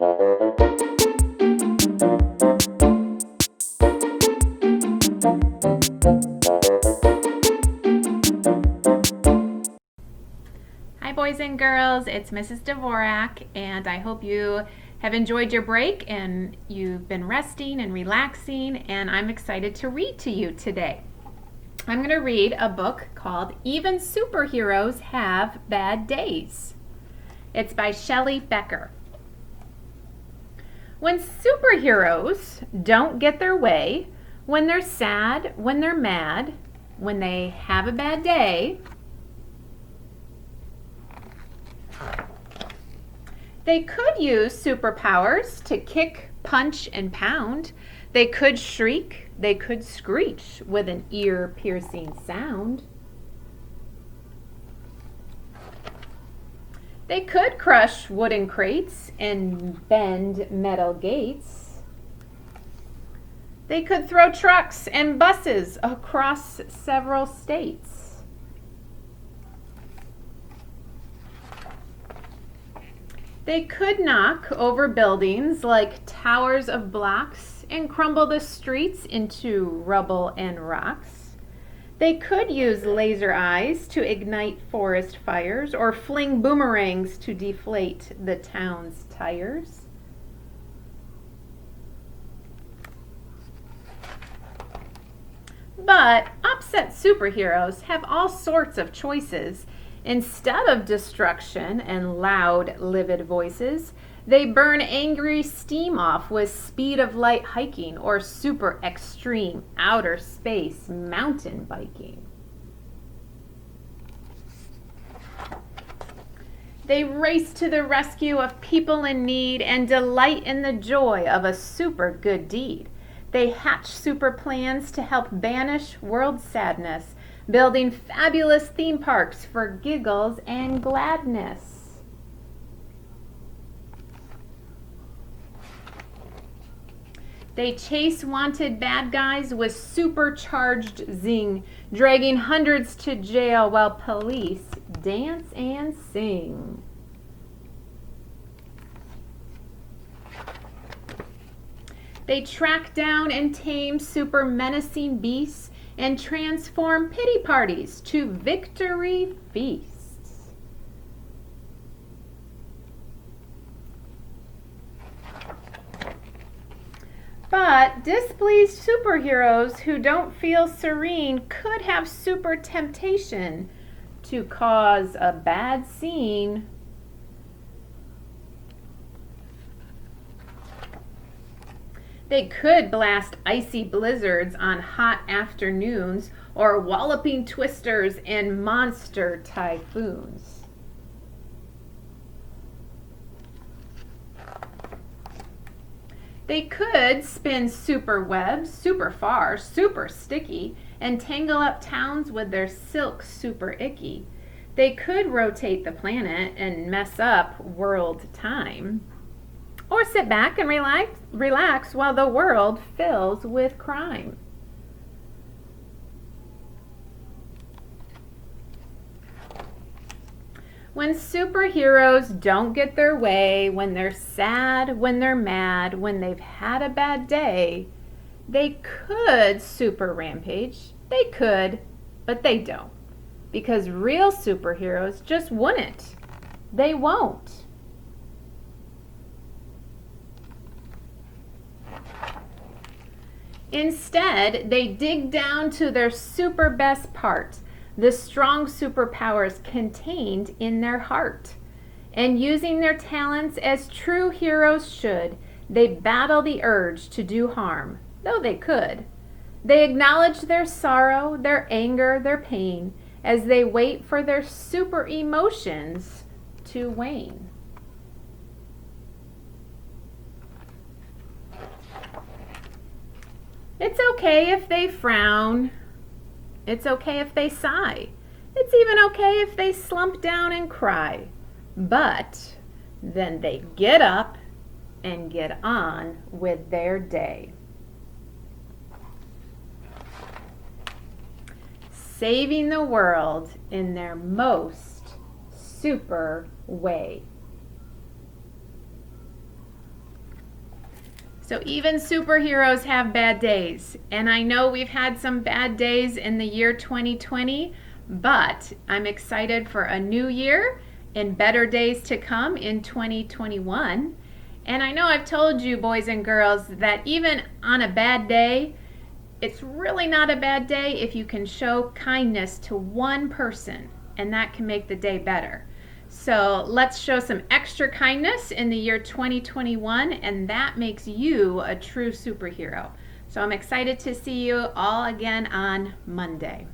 Hi boys and girls, it's Mrs. Dvorak, and I hope you have enjoyed your break and you've been resting and relaxing, and I'm excited to read to you today. I'm going to read a book called Even Superheroes Have Bad Days. It's by Shelly Becker. When superheroes don't get their way, when they're sad, when they're mad, when they have a bad day, they could use superpowers to kick, punch, and pound. They could shriek, they could screech with an ear-piercing sound. They could crush wooden crates and bend metal gates. They could throw trucks and buses across several states. They could knock over buildings like towers of blocks and crumble the streets into rubble and rocks. They could use laser eyes to ignite forest fires or fling boomerangs to deflate the town's tires. But upset superheroes have all sorts of choices. Instead of destruction and loud, livid voices, they burn angry steam off with speed of light hiking or super extreme outer space mountain biking. They race to the rescue of people in need and delight in the joy of a super good deed. They hatch super plans to help banish world sadness, building fabulous theme parks for giggles and gladness. They chase wanted bad guys with supercharged zing, dragging hundreds to jail while police dance and sing. They track down and tame super menacing beasts and transform pity parties to victory feasts. But displeased superheroes who don't feel serene could have super temptation to cause a bad scene. They could blast icy blizzards on hot afternoons or walloping twisters and monster typhoons. They could spin super webs super far, super sticky, and tangle up towns with their silk super icky. They could rotate the planet and mess up world time. Or sit back and relax while the world fills with crime. When superheroes don't get their way, when they're sad, when they're mad, when they've had a bad day, they could super rampage. They could, but they don't. Because real superheroes just wouldn't. They won't. Instead, they dig down to their super best part, the strong superpowers contained in their heart. And using their talents as true heroes should, they battle the urge to do harm, though they could. They acknowledge their sorrow, their anger, their pain, as they wait for their super emotions to wane. It's okay if they frown. It's okay if they sigh. It's even okay if they slump down and cry. But then they get up and get on with their day. Saving the world in their most super way. So even superheroes have bad days. And I know we've had some bad days in the year 2020, but I'm excited for a new year and better days to come in 2021. And I know I've told you, boys and girls, that even on a bad day, it's really not a bad day if you can show kindness to one person, and that can make the day better. So let's show some extra kindness in the year 2021, and that makes you a true superhero. So I'm excited to see you all again on Monday.